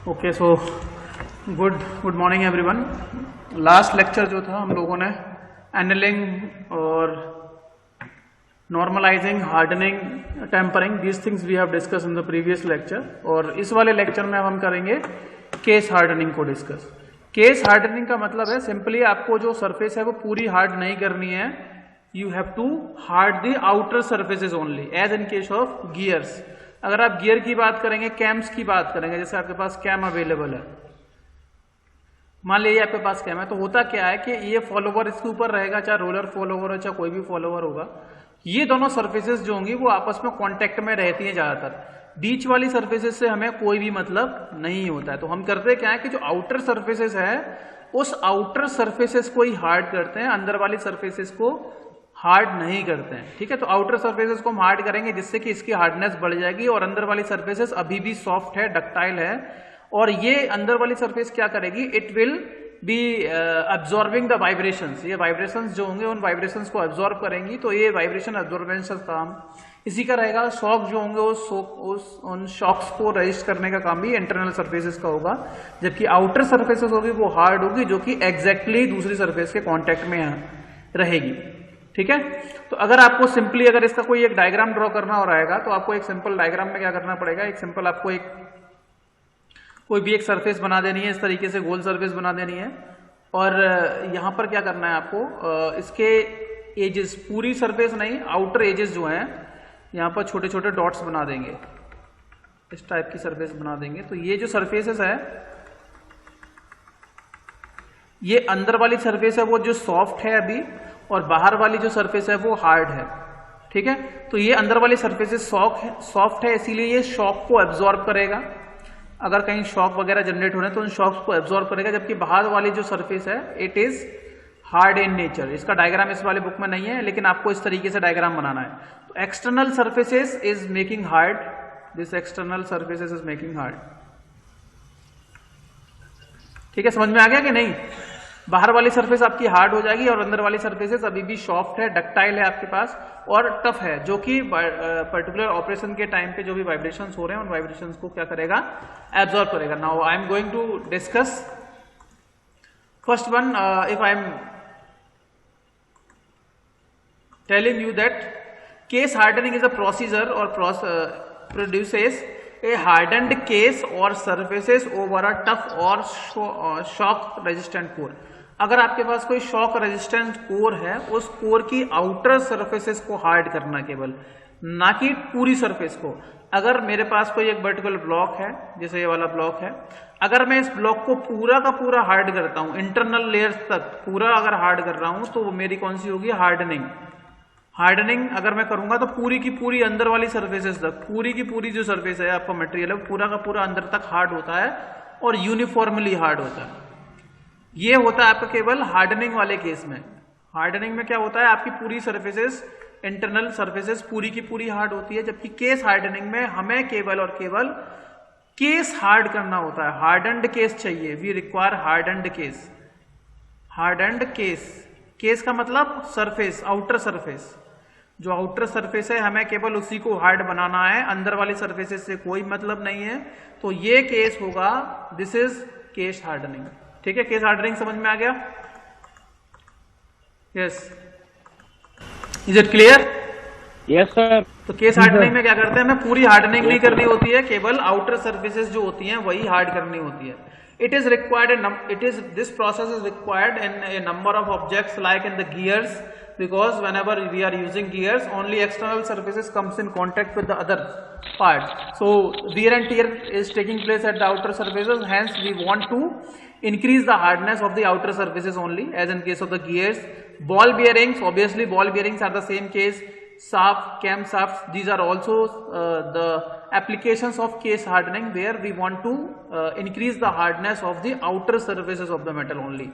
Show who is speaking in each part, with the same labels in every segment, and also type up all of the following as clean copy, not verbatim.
Speaker 1: Okay, so good morning everyone. Last lecture जो था हम लोगों ने एनेलिंग और normalizing, hardening, tempering, these things we have discuss in the previous lecture. और इस वाले लेक्चर में हम करेंगे केस हार्डनिंग को डिस्कस। केस हार्डनिंग का मतलब है सिंपली आपको जो सरफेस है वो पूरी हार्ड नहीं करनी है। You have to hard the outer surfaces only, as in case of gears. अगर आप गियर की बात करेंगे, कैम्स की बात करेंगे, जैसे आपके पास कैम अवेलेबल है, मान लीजिए आपके पास कैम है, तो होता क्या है कि ये फॉलोवर इसके ऊपर रहेगा, चाहे रोलर फॉलोवर हो चाहे कोई भी फॉलोवर होगा, ये दोनों सर्फेसेस जो होंगी वो आपस में कांटेक्ट में रहती हैं ज्यादातर। बीच वाली सर्फेसेस से हमें कोई भी मतलब नहीं होता है। तो हम करते क्या है कि जो आउटर सर्फेसेस है उस आउटर सर्फेसेस को ही हार्ड करते हैं, अंदर वाली सर्फेसेस को हार्ड नहीं करते हैं। ठीक है, तो आउटर सर्फेसेस को हम हार्ड करेंगे जिससे कि इसकी हार्डनेस बढ़ जाएगी, और अंदर वाली सर्फेसेस अभी भी सॉफ्ट है, डक्टाइल है, और ये अंदर वाली सरफेस क्या करेगी, it will be absorbing the vibrations. ये वाइब्रेशंस जो होंगे उन वाइब्रेशंस को अब्सॉर्ब करेंगी, तो ये वाइब्रेशन अब्सॉर्बेंस का काम इसी का रहेगा। शॉक जो होंगे उन शॉक्स को रजिस्ट करने का काम भी इंटरनल सर्फेसेस का होगा, जबकि आउटर सर्फेसेस होगी वो हार्ड होगी, जो कि एग्जैक्टली दूसरी सर्फेस के कॉन्टेक्ट में रहेगी। ठीक है, तो अगर आपको सिंपली अगर इसका कोई एक डायग्राम ड्रॉ करना हो रहेगा तो आपको एक सिंपल डायग्राम में क्या करना पड़ेगा, एक सिंपल आपको कोई भी एक सरफेस बना देनी है, इस तरीके से गोल सरफेस बना देनी है, और यहां पर क्या करना है आपको, इसके एजेस, पूरी सरफेस नहीं, आउटर एजेस जो हैं यहां पर छोटे छोटे डॉट्स बना देंगे, इस टाइप की सरफेस बना देंगे। तो ये जो सरफेसेस है, ये अंदर वाली सरफेस है वो जो सॉफ्ट है अभी, और बाहर वाली जो सरफेस है वो हार्ड है। ठीक है, तो ये अंदर वाली सरफेसेस सॉफ्ट है, इसीलिए ये शॉक को एब्जॉर्ब करेगा। अगर कहीं शॉक वगैरह जनरेट हो रहे हैं तो उन शॉक्स को एब्जॉर्ब करेगा, जबकि बाहर वाली जो सरफेस है it is hard in nature. इसका डायग्राम इस वाले बुक में नहीं है, लेकिन आपको इस तरीके से डायग्राम बनाना है। तो external surfaces is making hard, this external surfaces is making hard. ठीक है, समझ में आ गया कि नहीं? बाहर वाली सरफेस आपकी हार्ड हो जाएगी और अंदर वाली सरफेसेस अभी भी सॉफ्ट है, डक्टाइल है आपके पास, और टफ है, जो कि पर्टिकुलर ऑपरेशन के टाइम पे जो भी वाइब्रेशंस हो रहे हैं उन वाइब्रेशंस को क्या करेगा, एब्जॉर्ब करेगा। Now I am going to discuss first one. If I am telling you that case hardening is a procedure और produces a hardened case or surfaces over a tough or shock resistant core। अगर आपके पास कोई shock resistant core है, उस core की outer surfaces को hard करना केवल, ना कि पूरी सरफेस को। अगर मेरे पास कोई एक वर्टिकल ब्लॉक है, जैसे ये वाला ब्लॉक है, अगर मैं इस ब्लॉक को पूरा का पूरा हार्ड करता हूं, इंटरनल लेयर्स तक पूरा अगर हार्ड कर रहा हूं, तो वो मेरी कौन सी होगी, हार्डनिंग। हार्डनिंग अगर मैं करूंगा तो पूरी की पूरी अंदर वाली सरफेसेस तक, पूरी की पूरी जो सरफेस है आपका मटेरियल है, पूरा का पूरा अंदर तक हार्ड होता है और यूनिफॉर्मली हार्ड होता है। ये होता है आपका केवल हार्डनिंग वाले केस में। हार्डनिंग में क्या होता है, आपकी पूरी सरफेसेस, इंटरनल सरफेसेस पूरी की पूरी हार्ड होती है, जबकि केस हार्डनिंग में हमें केवल और केवल केस हार्ड करना होता है। हार्डन्ड केस चाहिए, we require hardened case. Hardened case, case का मतलब सरफेस, आउटर सरफेस। जो आउटर सरफेस है हमें केवल उसी को हार्ड बनाना है, अंदर वाली सरफेसेस से कोई मतलब नहीं है। तो ये केस होगा, दिस इज केस हार्डनिंग। ठीक है, केस हार्डनिंग समझ में आ गया? Yes, is it clear?
Speaker 2: Yes sir.
Speaker 1: तो केस हार्डनिंग में क्या करते हैं, हमें पूरी हार्डनिंग नहीं करनी होती है, केवल आउटर सर्फेसेस जो होती हैं वही हार्ड करनी होती है। This process is required in a number of objects like in the gears, because whenever we are using gears, only external surfaces comes in contact with the other part. So wear and tear is taking place at the outer surfaces, hence we want to increase the hardness of the outer surfaces only, as in case of the gears. Ball bearings, obviously ball bearings are the same case. Shaft, cam shafts, these are also the applications of case hardening, where we want to increase the hardness of the outer surfaces of the metal only,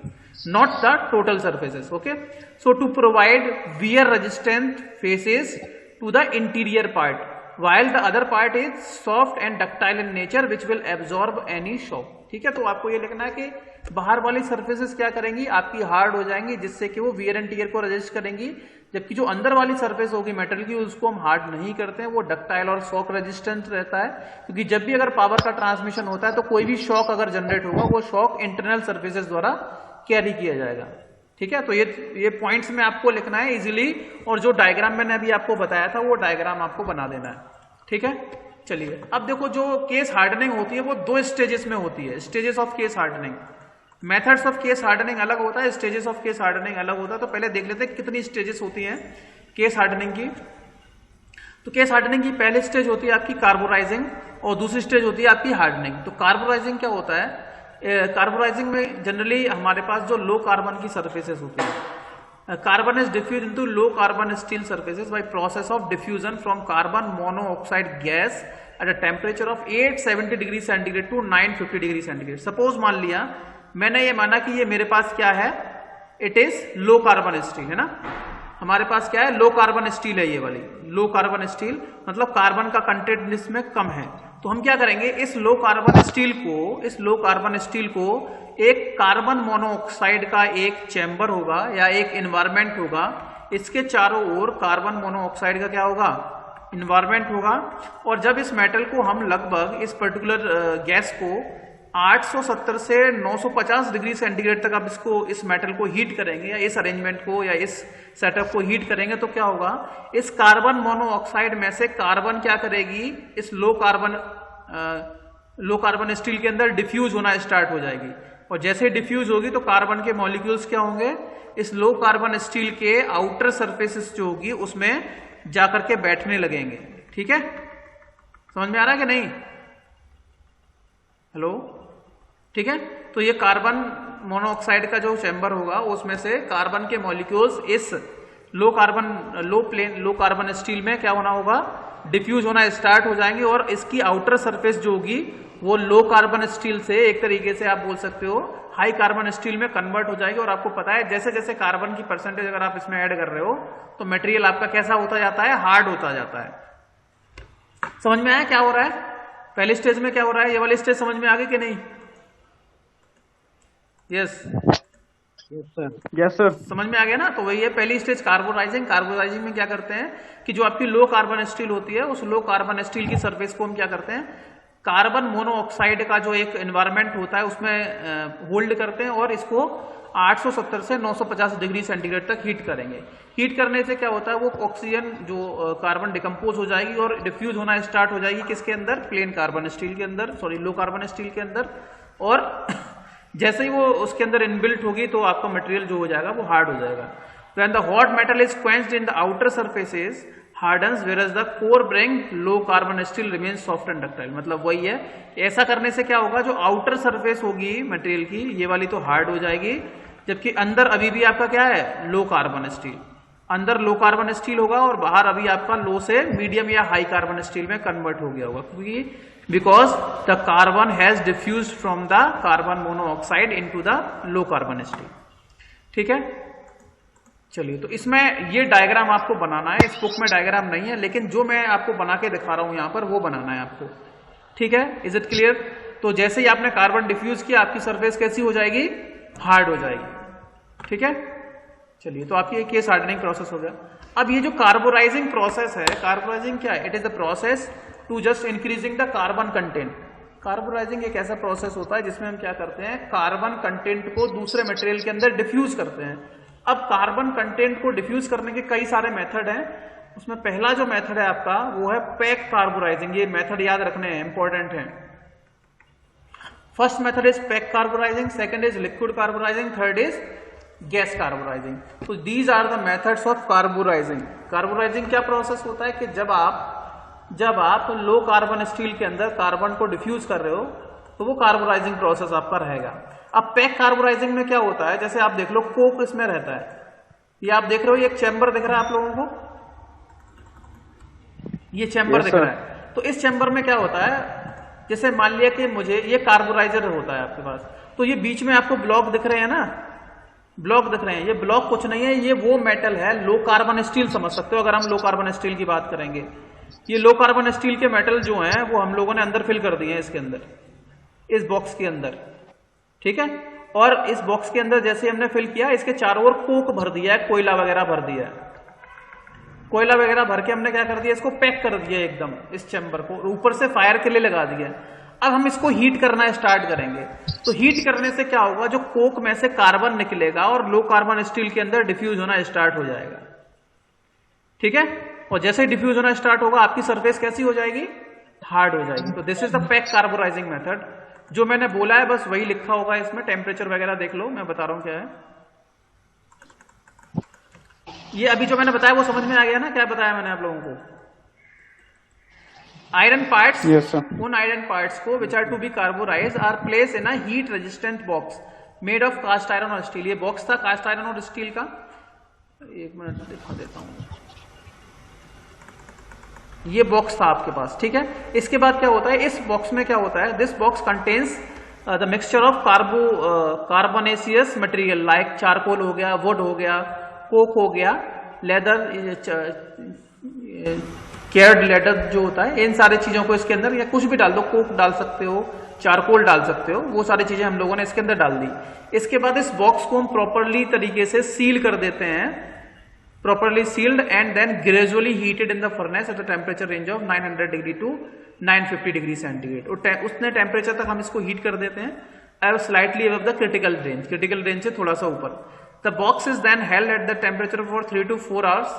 Speaker 1: not the total surfaces. Okay, so to provide wear resistant faces to the interior part, while the other part is soft and ductile in nature, which will absorb any shock. ठीक है, तो आपको ये लिखना है कि बाहर वाली सरफेसेस क्या करेंगी, आपकी हार्ड हो जाएंगी, जिससे कि वो वियर एंड टियर को रेजिस्ट करेंगी, जबकि जो अंदर वाली सरफेस होगी मेटल की उसको हम हार्ड नहीं करते हैं, वो डक्टाइल और शॉक रेजिस्टेंट रहता है, क्योंकि जब भी अगर पावर का ट्रांसमिशन होता है तो कोई भी शॉक अगर जनरेट होगा वो शॉक इंटरनल सर्फेसेस द्वारा कैरी किया जाएगा। ठीक है, तो ये पॉइंट्स में आपको लिखना है इजीली, और जो डायग्राम मैंने अभी आपको बताया था वो डायग्राम आपको बना देना है। ठीक है, चलिए अब देखो जो केस हार्डनिंग होती है वो 2 स्टेजेस में होती है, stages of case hardening. Methods of case hardening अलग होता है, स्टेजेस ऑफ केस हार्डनिंग अलग होता है। तो पहले देख लेते हैं कितनी स्टेजेस होती हैं केस हार्डनिंग की। तो केस हार्डनिंग की पहली स्टेज होती है आपकी कार्बोराइजिंग, और दूसरी स्टेज होती है आपकी हार्डनिंग। तो कार्बोराइजिंग क्या होता है? कार्बोराइजिंग में जनरली हमारे पास जो लो कार्बन की सर्फेसेस होती है, carbon is diffuse into low carbon steel surfaces by process of diffusion from carbon monoxide gas at a temperature of 870 degree centigrade to 950 degree centigrade. Suppose मान लिया मैंने ये माना कि ये मेरे पास क्या है, it is low carbon steel, है ना। हमारे पास क्या है, लो कार्बन स्टील है, ये वाली लो कार्बन स्टील, मतलब कार्बन का कंटेंट इसमें कम है। तो हम क्या करेंगे, इस लो कार्बन स्टील को एक कार्बन मोनोऑक्साइड का एक चैम्बर होगा या एक एनवायरमेंट होगा, इसके चारों ओर कार्बन मोनोऑक्साइड का क्या होगा, एनवायरमेंट होगा। और जब इस मेटल को हम लगभग इस पर्टिकुलर गैस को 870 से 950 डिग्री सेंटीग्रेड तक आप इस मेटल को हीट करेंगे, या इस अरेंजमेंट को या इस सेटअप को हीट करेंगे, तो क्या होगा, इस कार्बन मोनोऑक्साइड में से कार्बन क्या करेगी, इस लो कार्बन स्टील के अंदर डिफ्यूज होना स्टार्ट हो जाएगी। और जैसे डिफ्यूज होगी तो कार्बन के मॉलिक्यूल्स क्या होंगे, इस लो कार्बन स्टील के आउटर सरफेसेस जो होगी उसमें जाकर के बैठने लगेंगे। ठीक है, समझ में आ रहा है कि नहीं? हेलो, ठीक है। तो ये कार्बन मोनोऑक्साइड का जो चैम्बर होगा उसमें से कार्बन के मॉलिक्यूल्स इस लो कार्बन स्टील में क्या होना होगा, डिफ्यूज होना स्टार्ट हो जाएंगे, और इसकी आउटर सरफेस जो होगी वो लो कार्बन स्टील से एक तरीके से आप बोल सकते हो हाई कार्बन स्टील में कन्वर्ट हो जाएगी। और आपको पता है जैसे जैसे कार्बन की परसेंटेज अगर आप इसमें ऐड कर रहे हो तो मटेरियल आपका कैसा होता जाता है, हार्ड होता जाता है। समझ में आया क्या हो रहा है? पहली स्टेज में क्या हो रहा है, ये वाली स्टेज समझ में आ गई कि नहीं? यस सर, समझ में आ गया ना। तो वही है पहली स्टेज कार्बोराइजिंग। कार्बोराइजिंग में क्या करते हैं कि जो आपकी लो कार्बन स्टील होती है उस लो कार्बन स्टील की सरफेस को हम क्या करते हैं, कार्बन मोनोऑक्साइड का जो एक एनवायरमेंट होता है उसमें होल्ड करते हैं, और इसको 870 से 950 डिग्री सेंटीग्रेड तक हीट करेंगे। हीट करने से क्या होता है, वो ऑक्सीजन जो कार्बन डिकम्पोज हो जाएगी और डिफ्यूज होना स्टार्ट हो जाएगी किसके अंदर, प्लेन कार्बन स्टील के अंदर, सॉरी लो कार्बन स्टील के अंदर। और जैसे ही वो उसके अंदर इनबिल्ट होगी तो आपका मटेरियल जो हो जाएगा वो हार्ड हो जाएगा। When the hot metal is quenched in the outer surfaces hardens whereas the core being low carbon steel remains soft and ductile। मतलब वही है, ऐसा करने से क्या होगा, जो आउटर सरफेस होगी मटेरियल की ये वाली तो हार्ड हो जाएगी, जबकि अंदर अभी भी आपका क्या है, लो कार्बन स्टील। अंदर लो कार्बन स्टील होगा और बाहर अभी आपका लो से मीडियम या हाई कार्बन स्टील में कन्वर्ट हो गया होगा, क्योंकि because the carbon has diffuse from the carbon monoxide into the low carbon steel. ठीक है, चलिए तो इसमें ये डायग्राम आपको बनाना है, इस बुक में डायग्राम नहीं है, लेकिन जो मैं आपको बना के दिखा रहा हूं यहां पर वो बनाना है आपको। ठीक है, इज इट क्लियर? तो जैसे ही आपने कार्बन डिफ्यूज किया आपकी सरफेस कैसी हो जाएगी, हार्ड हो जाएगी। ठीक है, चलिए तो आपकी केस हार्डनिंग प्रोसेस हो गया। अब ये जो कार्बोराइजिंग प्रोसेस है, कार्बोराइजिंग क्या है, it is the process to just increasing the carbon content. Carburizing एक ऐसा प्रोसेस होता है जिसमें हम क्या करते हैं, कार्बन कंटेंट को दूसरे मटेरियल के अंदर डिफ्यूज करते हैं। अब कार्बन कंटेंट को डिफ्यूज करने के कई सारे मेथड हैं, उसमें पहला जो मेथड है आपका वो है पैक कार्बोराइजिंग। ये मेथड याद रखने हैं, इंपॉर्टेंट है। First method is pack carburizing, second is liquid carburizing, third is gas carburizing. तो these are the methods of carburizing. Carburizing क्या प्रोसेस होता है कि जब आप लो कार्बन स्टील के अंदर कार्बन को डिफ्यूज कर रहे हो तो वो कार्बोराइजिंग प्रोसेस आपका रहेगा। अब पैक कार्बोराइजिंग में क्या होता है, जैसे आप देख लो कोक इसमें रहता है, ये आप देख रहे हो, ये एक चैम्बर दिख रहा है आप लोगों को, ये चैम्बर दिख रहा है। तो इस चैम्बर में क्या होता है, जैसे मान लिया कि मुझे ये कार्बोराइजर होता है आपके पास, तो ये बीच में आपको ब्लॉक दिख रहे हैं ना, ब्लॉक दिख रहे हैं, ये ब्लॉक कुछ नहीं है, ये वो मेटल है, लो कार्बन स्टील समझ सकते हो अगर हम लो कार्बन स्टील की बात करेंगे। ये लो कार्बन स्टील के मेटल जो हैं वो हम लोगों ने अंदर फिल कर दिए हैं इसके अंदर, इस बॉक्स के अंदर। ठीक है, और इस बॉक्स के अंदर जैसे हमने फिल किया इसके चारों ओर कोक भर दिया है, कोयला वगैरह भर दिया है। कोयला वगैरह भर के हमने क्या कर दिया, इसको पैक कर दिया एकदम इस चैम्बर को, ऊपर से फायर के लिए लगा दिया। अब हम इसको हीट करना स्टार्ट करेंगे। तो हीट करने से क्या होगा, जो कोक में से कार्बन निकलेगा और लो कार्बन स्टील के अंदर डिफ्यूज होना स्टार्ट हो जाएगा। ठीक है, और जैसे ही डिफ्यूज होना स्टार्ट होगा आपकी सरफेस कैसी हो जाएगी, हार्ड हो जाएगी। तो this is the pack carburizing method. जो मैंने बोला है बस वही लिखा होगा इसमें, टेम्परेचर वगैरह देख लो, मैं बता रहा हूं क्या है। ये अभी जो मैंने बताया वो समझ में आ गया ना, क्या बताया मैंने आप लोगों को। आयरन पार्ट्स, उन आयरन पार्ट्स को which are to be carburize are place in a heat resistant box made of cast iron और स्टील। ये बॉक्स था कास्ट आयरन और स्टील का, एक मिनट दिखा देता हूं। ये बॉक्स था आपके पास, ठीक है। इसके बाद क्या होता है, इस बॉक्स में क्या होता है, this box contains the mixture of carbonaceous material like charcoal हो गया, वुड हो गया, कोक हो गया, लेदर, केयर्ड लेदर जो होता है, इन सारी चीजों को इसके अंदर, या कुछ भी डाल दो, कोक डाल सकते हो, चारकोल डाल सकते हो, वो सारी चीजें हम लोगों ने इसके अंदर डाल दी। इसके बाद इस बॉक्स को हम प्रॉपरली तरीके से सील कर देते हैं, properly sealed and then gradually heated in the furnace at a temperature range of 900 degree to 950 degree centigrade. उतने टेम्परेचर तक हम इसको हीट कर देते हैं, slightly above the critical range, critical range से थोड़ा सा ऊपर। The box is then held at the temperature for 3 to 4 hours,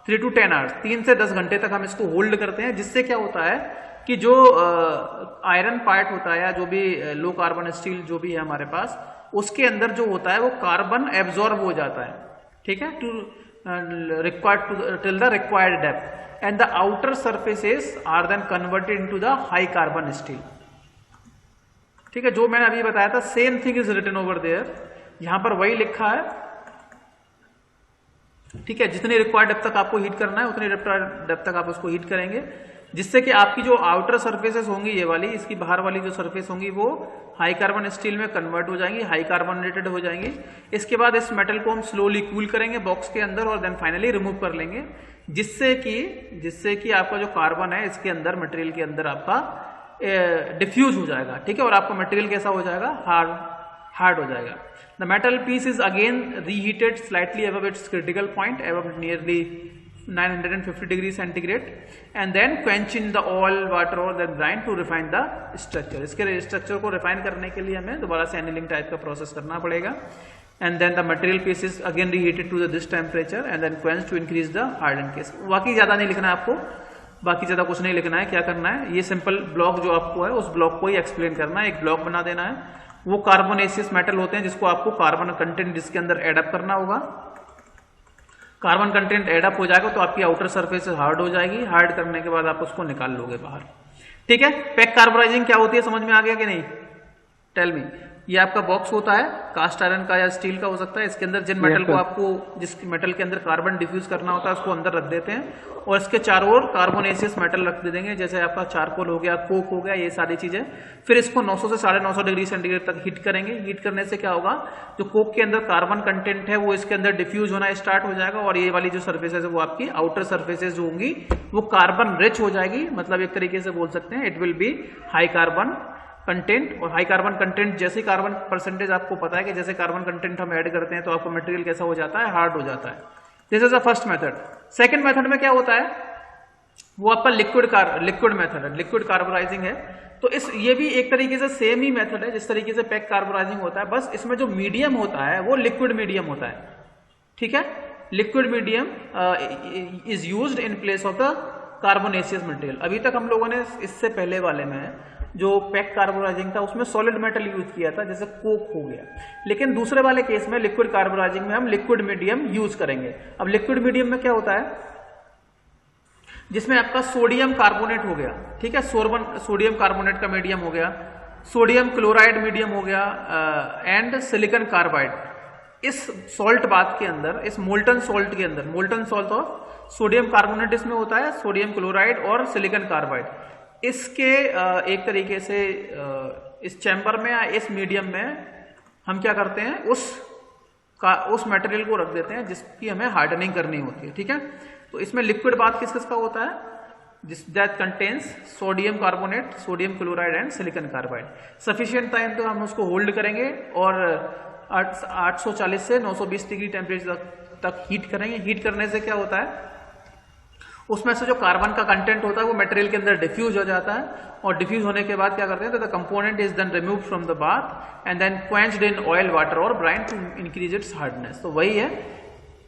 Speaker 1: 3 to 10 hours, 3 से 10 घंटे तक हम इसको होल्ड करते हैं। जिससे क्या होता है कि जो आयरन पार्ट होता है या जो भी लो कार्बन स्टील जो भी है हमारे पास, उसके अंदर जो होता है वो कार्बन एब्जॉर्ब हो जाता है, ठीक है, to required to till the required depth, and the outer surfaces are then converted into the high carbon steel। ठीक है, जो मैंने अभी बताया था same thing is written over there, यहां पर वही लिखा है। ठीक है, जितनी रिक्वायर्ड डेप्थ तक आपको हीट करना है उतनी रिक्वायर्ड डेप्थ तक आप उसको हीट करेंगे, जिससे कि आपकी जो आउटर सरफेसेस होंगी, ये वाली, इसकी बाहर वाली जो सरफेस होंगी वो हाई कार्बन स्टील में कन्वर्ट हो जाएंगी, हाई कार्बोनेटेड हो जाएंगी। इसके बाद इस मेटल को हम स्लोली कूल करेंगे बॉक्स के अंदर और देन फाइनली रिमूव कर लेंगे, जिससे कि आपका जो कार्बन है इसके अंदर, मटेरियल के अंदर आपका डिफ्यूज हो जाएगा। ठीक है, और आपका मटेरियल कैसा हो जाएगा, हार्ड हो जाएगा। The metal piece is again reheated slightly above its critical point, above nearly 950 degree centigrade, and then quench in the oil water और then grind to refine the structure. इसके स्ट्रक्चर को refine करने के लिए हमें दोबारा से एनीलिंग टाइप का प्रोसेस करना पड़ेगा। And then the material piece is again reheated to this temperature and then quench to increase the harden case. बाकी ज्यादा नहीं लिखना है आपको, बाकी ज्यादा कुछ नहीं लिखना है। क्या करना है, ये सिंपल ब्लॉक जो आपको है उस ब्लॉक को ही एक्सप्लेन करना है, एक ब्लॉक बना देना है। वो कार्बोनेसियस मेटल होते हैं जिसको आपको कार्बन कंटेंट जिसके अंदर एडअप करना होगा। कार्बन कंटेंट एडअप हो जाएगा तो आपकी आउटर सरफेस हार्ड हो जाएगी, हार्ड करने के बाद आप उसको निकाल लोगे बाहर। ठीक है, पैक कार्बोराइजिंग क्या होती है समझ में आ गया कि नहीं, टेल मी। ये आपका बॉक्स होता है, कास्ट आयरन का या स्टील का हो सकता है। इसके अंदर जिन मेटल को आपको, जिस मेटल के अंदर कार्बन डिफ्यूज करना होता है उसको अंदर रख देते हैं और इसके चारों ओर कार्बोनेसियस मेटल रख दे देंगे, जैसे आपका चारकोल हो गया, कोक हो गया, ये सारी चीजें। फिर इसको 900 से 950 डिग्री सेंटीग्रेड तक हीट करेंगे। हीट करने से क्या होगा, जो कोक के अंदर कार्बन कंटेंट है वो इसके अंदर डिफ्यूज होना स्टार्ट हो जाएगा और ये वाली जो सर्फेसेज है वो आपकी आउटर सर्फेसेज जो होंगी वो कार्बन रिच हो जाएगी। मतलब एक तरीके से बोल सकते हैं it will be high carbon content. और हाई कार्बन कंटेंट जैसे कार्बन परसेंटेज आपको पता है कि जैसे कार्बन कंटेंट हम ऐड करते हैं तो आपका मटेरियल कैसा हो जाता है, हार्ड हो जाता है। This is the first method. Second method में क्या होता है, वो आपका लिक्विड मेथड है, लिक्विड कार्बोराइजिंग है। तो ये भी एक तरीके से सेम ही मेथड है जिस तरीके से पैक कार्बोराइजिंग होता है, बस इसमें जो मीडियम होता है वो लिक्विड मीडियम होता है। ठीक है, liquid medium is used in place of the carbonaceous material. अभी तक हम लोगों ने इससे पहले वाले में जो पैक कार्बोराइजिंग था उसमें सॉलिड मेटल यूज किया था, जैसे कोक हो गया, लेकिन दूसरे वाले केस में लिक्विड कार्बोराइजिंग में हम लिक्विड मीडियम यूज करेंगे। अब लिक्विड मीडियम में क्या होता है, जिसमें आपका सोडियम कार्बोनेट हो गया, ठीक है, सोडियम कार्बोनेट का मीडियम हो गया, सोडियम क्लोराइड मीडियम हो गया एंड सिलिकॉन कार्बाइड। इस सॉल्ट बाथ के अंदर, इस मोल्टन सॉल्ट के अंदर, molten salt of sodium carbonate इसमें होता है, सोडियम क्लोराइड और सिलिकॉन कार्बाइड। इसके एक तरीके से इस चैम्बर में या इस मीडियम में हम क्या करते हैं, उस मटेरियल को रख देते हैं जिसकी हमें हार्डनिंग करनी होती है। ठीक है, तो इसमें लिक्विड बाथ किसका होता है, that contains sodium carbonate, sodium chloride and silicon carbide. Sufficient time तो हम उसको होल्ड करेंगे और 840 से 920 डिग्री टेम्परेचर तक हीट करेंगे। हीट करने से क्या होता है, उसमें से जो कार्बन का कंटेंट होता है वो मटेरियल के अंदर डिफ्यूज हो जाता है, और डिफ्यूज होने के बाद क्या करते हैं, तो the component is then remove from the bath and then quenched in oil water और brine to increase its hardness. तो वही है,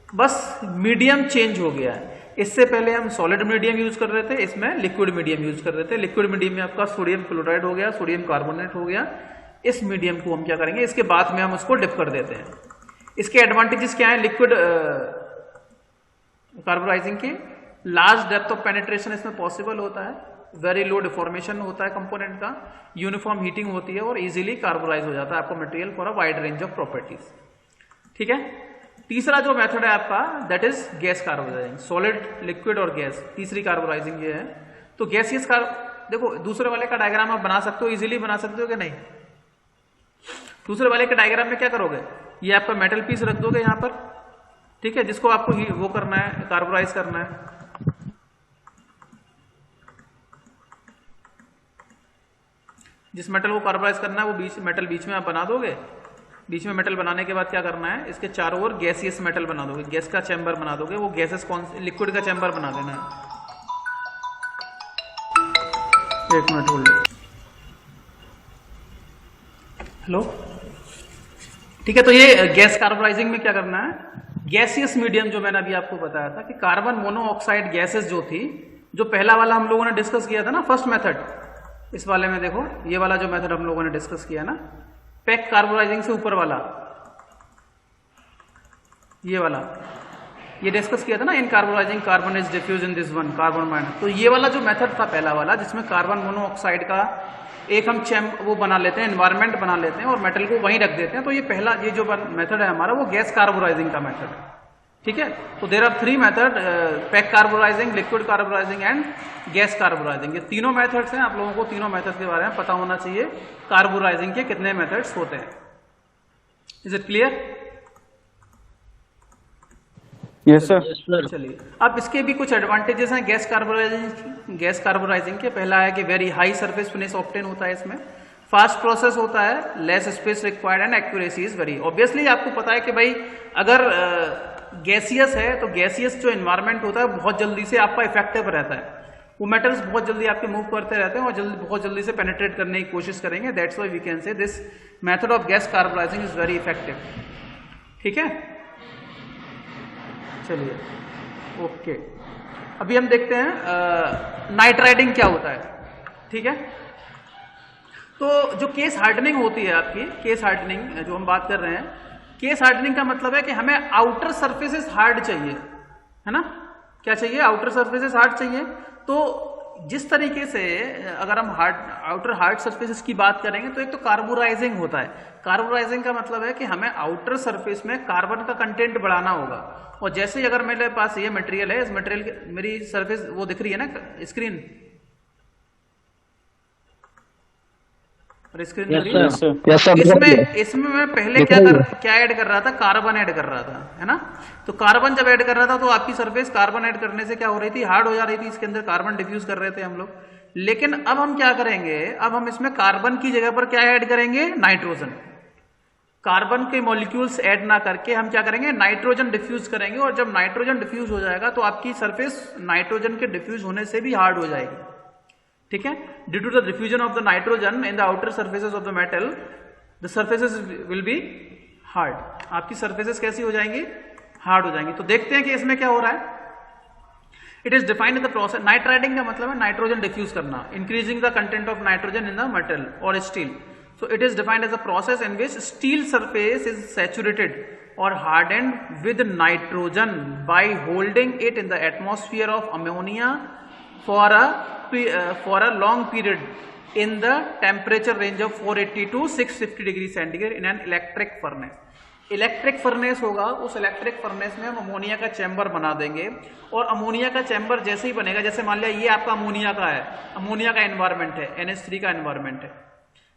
Speaker 1: बस मीडियम चेंज हो गया है। इससे पहले हम सॉलिड मीडियम यूज कर रहे थे, इसमें लिक्विड मीडियम यूज कर रहे थे। लिक्विड मीडियम में आपका सोडियम क्लोराइड हो गया, सोडियम कार्बोनेट हो गया। इस मीडियम को हम क्या करेंगे, इसके बाद में हम उसको डिप कर देते हैं। इसके एडवांटेजेस क्या है लिक्विड कार्बोराइजिंग के? लार्ज डेप्थ ऑफ पेनिट्रेशन इसमें पॉसिबल होता है, वेरी लो डिफॉर्मेशन होता है कंपोनेंट का, यूनिफॉर्म हीटिंग होती है और इजीली कार्बोराइज हो जाता है आपको material for a wide range of properties. ठीक है। तीसरा जो मेथड है आपका that is gas carburizing, solid, liquid और गैस, तीसरी कार्बोराइजिंग ये है। तो गैसियस देखो दूसरे वाले का डायग्राम आप बना सकते हो, इजीली बना सकते हो कि नहीं? दूसरे वाले के डायग्राम में क्या करोगे, ये आपका मेटल पीस रख दोगे यहां पर, ठीक है, जिसको आपको वो करना है, कार्बोराइज करना है। जिस मेटल को कार्बोराइज करना है वो मेटल बीच में आप बना दोगे। बीच में मेटल बनाने के बाद क्या करना है, इसके चारों ओर गैसियस मेटल बना दोगे, गैस का चैम्बर बना दोगे। वो गैसेस कौन से, लिक्विड का चैम्बर बना देना है। एक मिनट होल्ड। हेलो, ठीक है। तो ये गैस कार्बोराइजिंग में क्या करना है, गैसियस मीडियम जो मैंने अभी आपको बताया था कि कार्बन मोनोऑक्साइड गैसेस जो थी, जो पहला वाला हम लोगों ने डिस्कस किया था ना, फर्स्ट मेथड, इस वाले में देखो ये वाला जो मेथड हम लोगों ने डिस्कस किया ना, पैक कार्बोराइजिंग से ऊपर वाला, ये वाला, ये डिस्कस किया था ना, in carburizing carbon is diffuse in this one carbon minus. तो ये वाला जो मेथड था पहला वाला, जिसमें कार्बन मोनोऑक्साइड का एक हम वो बना लेते हैं, एनवायरमेंट बना लेते हैं और मेटल को वहीं रख देते हैं। तो ये पहला, ये जो मेथड है हमारा, वो गैस कार्बोराइजिंग का मेथड है। ठीक है। तो there are 3 method, pack carburizing, liquid carburizing and gas carburizing. ये तीनों मेथड्स हैं, आप लोगों को तीनों मेथड के बारे में पता होना चाहिए, कार्बोराइजिंग के कितने मेथड्स होते हैं। Is it clear?
Speaker 2: Yes sir.
Speaker 1: चलिए, अब इसके भी कुछ एडवांटेजेस हैं गैस कार्बोराइजिंग के। पहला है कि very high surface finish obtain होता है इसमें, फास्ट प्रोसेस होता है, less space required and accuracy is very. Obviously आपको पता है कि भाई अगर गैसियस है तो गैसियस जो एनवायरमेंट होता है बहुत जल्दी से आपका इफेक्टिव रहता है, वो मेटल्स बहुत जल्दी आपके मूव करते रहते हैं और बहुत जल्दी से पेनिट्रेट करने की कोशिश करेंगे। That's why we can say this method of gas carburizing is very effective. ठीक है, चलिए ओके। अभी हम देखते हैं नाइट राइडिंग क्या होता है। ठीक है, तो जो केस हार्डनिंग होती है आपकी, केस हार्डनिंग जो हम बात कर रहे हैं, केस हार्डनिंग का मतलब है कि हमें आउटर सरफेसेस हार्ड चाहिए, है ना? क्या चाहिए? आउटर सरफेसेस हार्ड चाहिए। तो जिस तरीके से अगर हम आउटर हार्ड सरफेसेस की बात करेंगे तो एक तो कार्बोराइजिंग होता है। कार्बोराइजिंग का मतलब है कि हमें आउटर सरफेस में कार्बन का कंटेंट बढ़ाना होगा। और जैसे ही अगर मेरे पास ये मटेरियल है, इस मटेरियल मेरी सरफेस वो दिख रही है ना स्क्रीन, इसमें मैं पहले क्या ऐड कर रहा था, कार्बन ऐड कर रहा था, है ना? तो कार्बन जब ऐड कर रहा था तो आपकी सरफेस कार्बन ऐड करने से क्या हो रही थी, हार्ड हो जा रही थी, इसके अंदर कार्बन डिफ्यूज कर रहे थे हम लोग। लेकिन अब हम क्या करेंगे, अब हम इसमें कार्बन की जगह पर क्या ऐड करेंगे, नाइट्रोजन। कार्बन के मॉलिक्यूल्स ऐड ना करके हम क्या करेंगे, नाइट्रोजन डिफ्यूज करेंगे। और जब नाइट्रोजन डिफ्यूज हो जाएगा तो आपकी सरफेस नाइट्रोजन के डिफ्यूज होने से भी हार्ड हो जाएगी। ठीक है, due to the diffusion of the nitrogen in the outer surfaces of the metal, the surfaces will be hard. आपकी सर्फेसेस कैसी हो जाएंगी, हार्ड हो जाएंगी। तो देखते हैं कि इसमें क्या हो रहा है। It is defined the process, night riding का मतलब है नाइट्रोजन डिफ्यूज करना, increasing the content of nitrogen in the metal और steel. So it is defined as a process in which steel surface is saturated or hardened with nitrogen by holding it in the atmosphere of ammonia for a long period in the temperature range of 480 to 650 degree centigrade in an electric furnace. Electric furnace होगा, उस electric furnace में हम ammonia का chamber बना देंगे। और ammonia का chamber जैसे ही बनेगा, जैसे मान लिया ये आपका अमोनिया का है, अमोनिया का एनवायरमेंट है, NH3 का एनवायरमेंट है।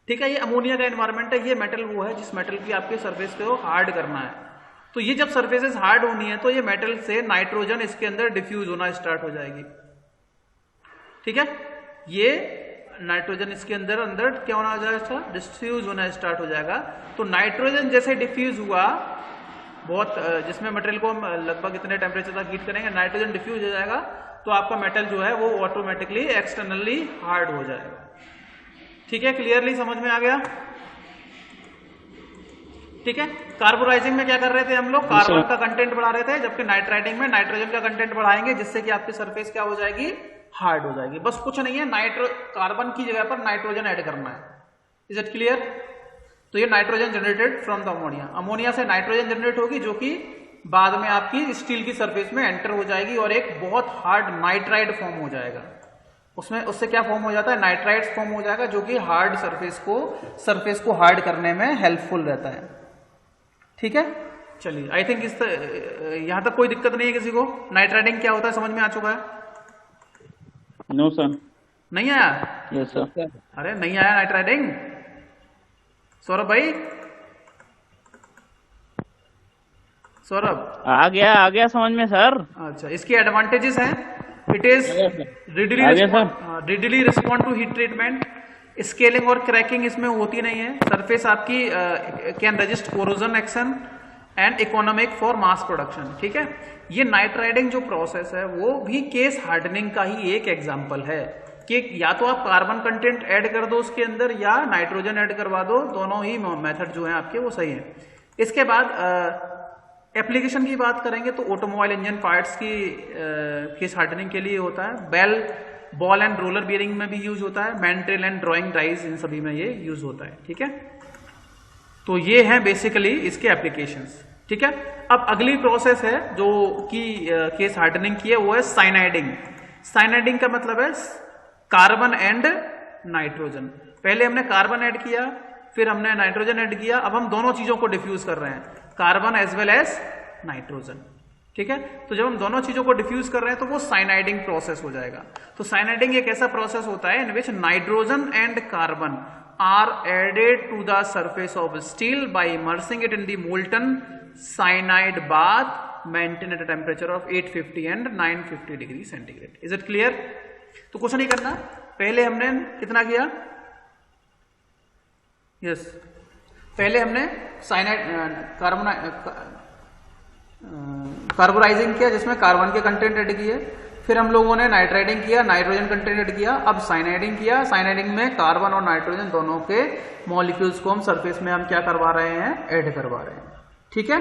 Speaker 1: ठीक है, ये अमोनिया का एनवायरमेंट है, ये मेटल वो है जिस मेटल की आपके सरफेस को हार्ड करना है। तो ये जब सरफेसेस हार्ड होनी है तो ये मेटल से नाइट्रोजन इसके अंदर डिफ्यूज होना स्टार्ट हो जाएगी। ठीक है, ये नाइट्रोजन इसके अंदर क्या होना हो जाएगा, डिफ्यूज होना स्टार्ट हो जाएगा। तो नाइट्रोजन जैसे डिफ्यूज हुआ, बहुत जिसमें मटेरियल को हम लगभग इतने टेम्परेचर तक हीट करेंगे, नाइट्रोजन डिफ्यूज हो जाएगा। तो आपका मेटल जो है वो ऑटोमेटिकली एक्सटर्नली हार्ड हो जाएगा। ठीक है, क्लियरली समझ में आ गया? ठीक है, कार्बोराइजिंग में क्या कर रहे थे हम लोग, कार्बन का कंटेंट बढ़ा रहे थे, जबकि नाइट्राइडिंग में नाइट्रोजन का कंटेंट बढ़ाएंगे, जिससे कि आपकी सरफेस क्या हो जाएगी, हार्ड हो जाएगी। बस कुछ नहीं है, कार्बन की जगह पर नाइट्रोजन ऐड करना है। Is it clear? तो ये nitrogen generated from the ammonia, ammonia से नाइट्रोजन जनरेट होगी, जो कि बाद में आपकी स्टील की सरफेस में एंटर हो जाएगी और एक बहुत हार्ड नाइट्राइड फॉर्म हो जाएगा। उससे क्या फॉर्म हो जाता है, नाइट्राइड फॉर्म हो जाएगा, जो कि हार्ड सरफेस को हार्ड करने में हेल्पफुल रहता है। ठीक है, चलिए, आई थिंक यहां तक कोई दिक्कत नहीं है किसी को? नाइट्राइडिंग क्या होता है समझ में आ चुका है?
Speaker 2: No sir.
Speaker 1: नहीं आया?
Speaker 2: Yes sir.
Speaker 1: अरे नहीं आया नाइट्राइडिंग? सौरभ भाई, सौरभ
Speaker 2: आ गया समझ में सर।
Speaker 1: अच्छा, इसकी एडवांटेजेस हैं, it is readily respond to heat treatment, scaling और क्रैकिंग इसमें होती नहीं है, सरफेस आपकी can resist corrosion action and economic for mass production. ठीक है, ये नाइट्राइडिंग जो प्रोसेस है वो भी केस हार्डनिंग का ही एक एग्जांपल है, कि या तो आप कार्बन कंटेंट ऐड कर दो उसके अंदर या नाइट्रोजन ऐड करवा दो, दोनों ही मेथड जो है आपके वो सही है। इसके बाद एप्लीकेशन की बात करेंगे तो ऑटोमोबाइल इंजन पार्ट्स की केस हार्डनिंग के लिए होता है, बॉल एंड रोलर बियरिंग में भी यूज होता है, मैंड्रिल एंड ड्राइंग डाइज, इन सभी में ये यूज होता है। ठीक है, तो ये है बेसिकली इसके एप्लीकेशंस। ठीक है, अब अगली प्रोसेस है जो कि केस हार्डनिंग की है, वो है साइनाइडिंग। साइनाइडिंग का मतलब है कार्बन एंड नाइट्रोजन। पहले हमने कार्बन ऐड किया, फिर हमने नाइट्रोजन ऐड किया, अब हम दोनों चीजों को डिफ्यूज कर रहे हैं, carbon as well as nitrogen. ठीक है, तो जब हम दोनों चीजों को डिफ्यूज कर रहे हैं तो वो साइनाइडिंग प्रोसेस हो जाएगा। तो साइनाइडिंग एक ऐसा प्रोसेस होता है in which nitrogen and carbon are added to the surface of steel by immersing it in the molten cyanide bath maintain at a temperature of 850 and 950 degree centigrade. Is it clear? तो कुछ नहीं करना, पहले हमने कितना किया, yes, पहले हमने कार्बोराइजिंग किया जिसमें कार्बन के कंटेंट ऐड किए, फिर हम लोगों ने नाइट्राइडिंग किया, नाइट्रोजन कंटेंट ऐड किया, अब साइनाइडिंग किया। साइनाइडिंग में कार्बन और नाइट्रोजन दोनों के मॉलिक्यूल्स को हम सरफेस में हम क्या करवा रहे हैं, ऐड करवा रहे हैं। ठीक है,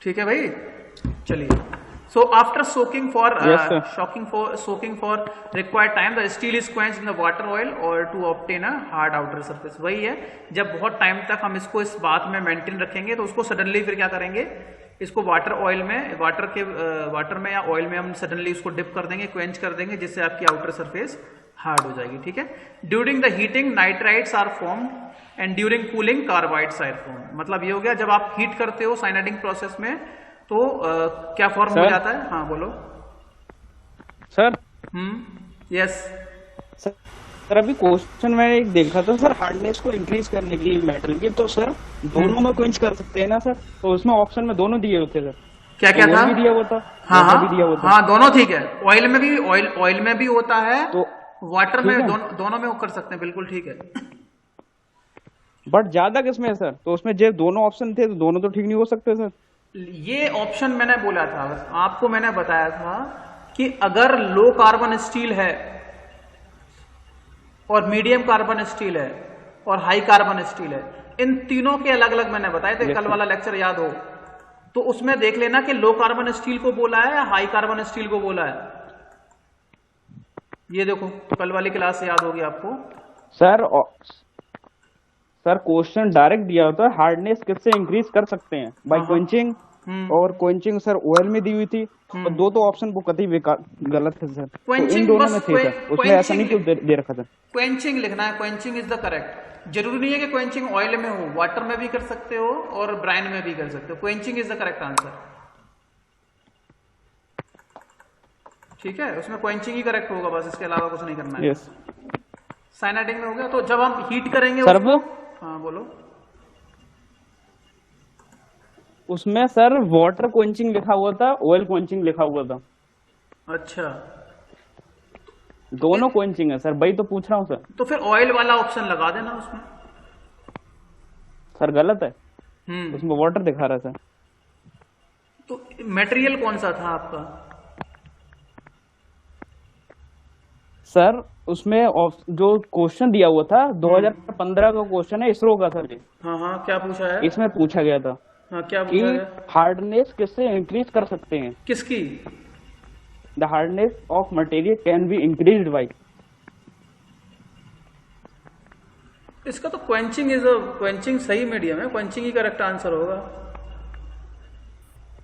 Speaker 1: ठीक है भाई, चलिए। So after soaking for required time, the steel is quenched in the water oil or to obtain a hard outer surface। वही है, जब बहुत टाइम तक हम इसको इस बात में मेंटेन रखेंगे तो उसको सडनली फिर क्या करेंगे, इसको वाटर में या ऑयल में हम सडनली उसको डिप कर देंगे, क्वेंच कर देंगे, जिससे आपकी आउटर सरफेस हार्ड हो जाएगी। ठीक है, during the heating nitrides are formed and during cooling carbides are formed. मतलब ये हो गया, जब आप हीट करते हो साइनाइडिंग प्रोसेस में तो क्या फॉर्म हो जाता है? हाँ बोलो
Speaker 2: सर।
Speaker 1: यस
Speaker 2: सर, अभी क्वेश्चन मैंने एक देखा था सर, हार्डनेस को इंक्रीज करने के लिए मेटल की, तो सर दोनों में क्वेंच कर सकते हैं ना सर? तो उसमें ऑप्शन में दोनों दिए होते सर,
Speaker 1: क्या क्या था?
Speaker 2: भी दिया हुआ था,
Speaker 1: हाँ
Speaker 2: भी दिया हुआ था।
Speaker 1: हाँ, दोनों ठीक है, ऑयल में भी ऑयल में भी होता है, तो वाटर में दोनों में कर सकते हैं, बिल्कुल ठीक है।
Speaker 2: बट ज्यादा किसमें है सर? तो उसमें जब दोनों ऑप्शन थे तो दोनों तो ठीक नहीं हो सकते सर।
Speaker 1: ये ऑप्शन मैंने बोला था, आपको मैंने बताया था कि अगर लो कार्बन स्टील है और मीडियम कार्बन स्टील है और हाई कार्बन स्टील है, इन तीनों के अलग अलग मैंने बताए थे, कल वाला लेक्चर याद हो तो उसमें देख लेना कि लो कार्बन स्टील को बोला है या हाई कार्बन स्टील को बोला है। ये देखो, कल वाली क्लास से याद होगी आपको
Speaker 2: सर क्वेश्चन डायरेक्ट दिया होता है, हार्डनेस किससे इंक्रीज कर सकते हैं, बाय क्वेंचिंग, और क्वेंचिंग सर ऑयल में दी हुई थी, और दो तो ऑप्शन वो कतई गलत है सर, तो इन दोनों में थे सर, उसमें ऐसा नहीं क्यों दे रखा था?
Speaker 1: क्वेंचिंग लिखना है, क्वेंचिंग इज द करेक्ट। जरूरी नहीं है कि क्वेंचिंग ऑयल में हो, वाटर में भी कर सकते हो और ब्राइन में भी कर सकते हो, quenching is the correct answer. ठीक है, उसमें क्वेंचिंग ही करेक्ट होगा, बस इसके अलावा कुछ नहीं करना है।
Speaker 2: यस,
Speaker 1: साइनाइडिंग में हो गया। तो जब हम हीट करेंगे
Speaker 2: सर वो,
Speaker 1: हाँ बोलो,
Speaker 2: उसमें सर वाटर क्वेंचिंग लिखा हुआ था, ऑयल क्वेंचिंग लिखा हुआ था।
Speaker 1: अच्छा,
Speaker 2: दोनों क्वेंचिंग है सर, वही तो पूछ रहा हूँ सर।
Speaker 1: तो फिर ऑयल वाला ऑप्शन लगा देना उसमें।
Speaker 2: सर गलत है। उसमें वाटर दिखा रहा था।
Speaker 1: तो मटेरियल कौन सा था आपका?
Speaker 2: सर उसमें जो क्वेश्चन दिया हुआ था 2015 का क्वेश्चन है, इसरो का सर।
Speaker 1: हाँ हाँ, क्या पूछा है?
Speaker 2: इसमें पूछा गया था
Speaker 1: हाँ, क्या
Speaker 2: कि
Speaker 1: पूछा है?
Speaker 2: हार्डनेस किससे इंक्रीज कर सकते हैं?
Speaker 1: किसकी?
Speaker 2: The hardness of material can be increased by.
Speaker 1: इसका तो क्वेंचिंग सही मीडियम है, क्वेंचिंग ही करेक्ट आंसर होगा।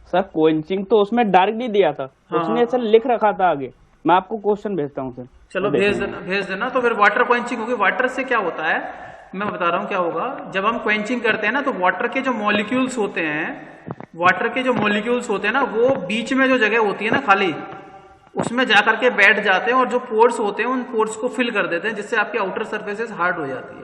Speaker 2: सर क्वेंचिंग तो उसमें डायरेक्ट नहीं दिया था।
Speaker 1: हाँ,
Speaker 2: उसने सर लिख रखा था आगे। मैं आपको क्वेश्चन भेजता हूँ सर।
Speaker 1: चलो भेज देना। तो फिर वाटर क्वेंचिंग होगी। वाटर से क्या होता है, मैं बता रहा हूँ क्या होगा। जब हम क्वेंचिंग करते हैं ना, तो वाटर के जो मॉलिक्यूल्स होते हैं ना, वो बीच में जो जगह होती है ना खाली, उसमें जाकर के बैठ जाते हैं और जो पोर्स होते हैं उन पोर्स को फिल कर देते हैं, जिससे आपकी आउटर सरफेसेस हार्ड हो जाती है।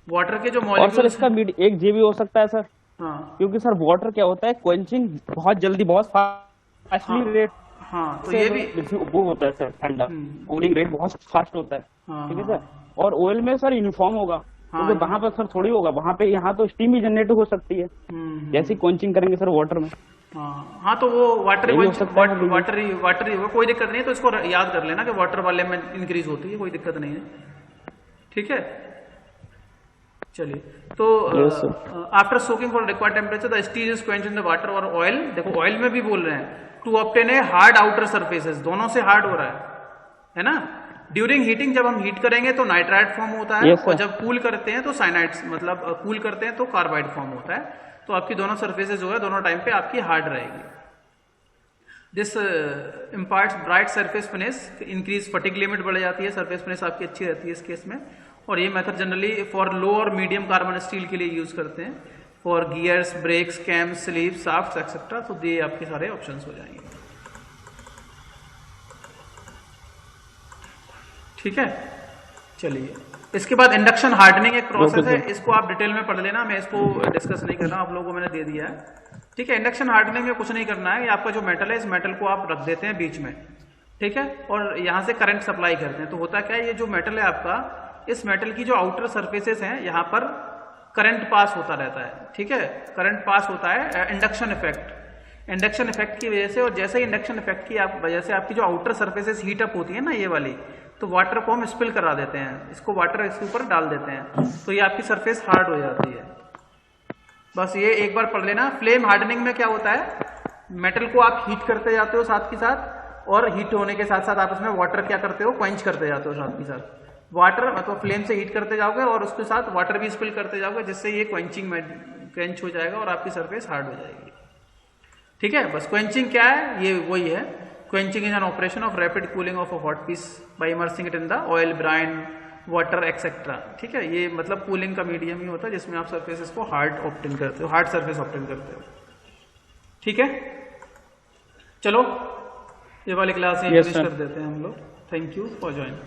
Speaker 1: वाटर के जो मॉलिक्यूल्स,
Speaker 2: और सर इसका एक जी भी हो सकता है सर।
Speaker 1: हाँ,
Speaker 2: क्योंकि सर वाटर क्या होता है, क्वेंचिंग बहुत जल्दी, बहुत फास्टली रेट।
Speaker 1: हाँ, तो ये भी
Speaker 2: वो होता है सर, ठंडा कूलिंग रेट बहुत फास्ट होता है। ठीक है सर। और ऑयल में सर यूनिफॉर्म होगा, क्योंकि वहां पर सर थोड़ी होगा, वहां पे यहाँ तो स्टीम भी जनरेट हो सकती है जैसी क्वेंचिंग करेंगे सर वाटर में।
Speaker 1: हाँ, तो वो वाटर ही होगा, कोई दिक्कत नहीं है। तो इसको याद कर लेना कि वाटर वाले में इंक्रीज होती है, कोई दिक्कत नहीं है। ठीक है, चलिए। तो after soaking for required temperature the steel is quenched in the water और ऑयल। देखो ऑयल में भी बोल रहे हैं to obtain a hard outer surfaces, दोनों से हार्ड हो रहा है ना। ड्यूरिंग हीटिंग, जब हम हीट करेंगे तो नाइट्राइट फॉर्म होता है, और जब कूल करते हैं तो साइनाइड्स, मतलब कूल करते हैं तो कार्बाइड फॉर्म होता है। तो आपकी दोनों सरफेसेस जो है दोनों टाइम पे आपकी हार्ड रहेगी। This imparts bright surface finish, increase fatigue limit बढ़ जाती है, सरफेस फिनिश आपकी अच्छी रहती है इस केस में। और ये मेथड जनरली फॉर लो और मीडियम कार्बन स्टील के लिए यूज करते हैं, for gears, brakes, cams, sleeve, shafts etcetera. तो ये आपके सारे ऑप्शंस हो जाएंगे। ठीक है, चलिए। इसके बाद इंडक्शन हार्डनिंग एक प्रोसेस है, इसको आप डिटेल में पढ़ लेना, मैं इसको डिस्कस नहीं कर रहा हूं, आप लोगों को मैंने दे दिया है। ठीक है, इंडक्शन हार्डनिंग में कुछ नहीं करना है। ये आपका जो मेटल है, इस मेटल को आप रख देते हैं बीच में, ठीक है, और यहां से करंट सप्लाई करते हैं। तो होता क्या है, ये जो मेटल है आपका, इस मेटल की जो आउटर सरफेसेस हैं, यहाँ पर करंट पास होता रहता है। ठीक है, करंट पास होता है इंडक्शन इफेक्ट की वजह से। और जैसे ही इंडक्शन इफेक्ट की वजह से आपकी जो आउटर सरफेसेस हीट अप होती है ना, ये वाली, तो वाटर को हम स्पिल करा देते हैं, इसको वाटर इसके ऊपर डाल देते हैं, तो ये आपकी सरफेस हार्ड हो जाती है। बस ये एक बार पढ़ लेना। फ्लेम हार्डनिंग में क्या होता है, मेटल को आप हीट करते जाते हो साथ के साथ, और हीट होने के साथ साथ आप उसमें वाटर क्या करते हो, क्वेंच करते जाते हो साथ के साथ। वाटर मतलब फ्लेम से हीट करते जाओगे और उसके साथ वाटर भी स्पिल करते जाओगे, जिससे ये क्वेंच हो जाएगा और आपकी सरफेस हार्ड हो जाएगी। ठीक है, बस क्वेंचिंग क्या है, ये वही है। Quenching is an operation of rapid cooling of a hot piece by immersing it in the oil, brine, water etcetera. ठीक है, ये मतलब कूलिंग का मीडियम ही होता है जिसमें आप सरफेसेस को हार्ड ऑब्टेन करते हो, हार्ड सरफेस ऑब्टेन करते हो। ठीक है, चलो ये वाली क्लास फिनिश कर देते हैं हम लोग। Thank you for joining.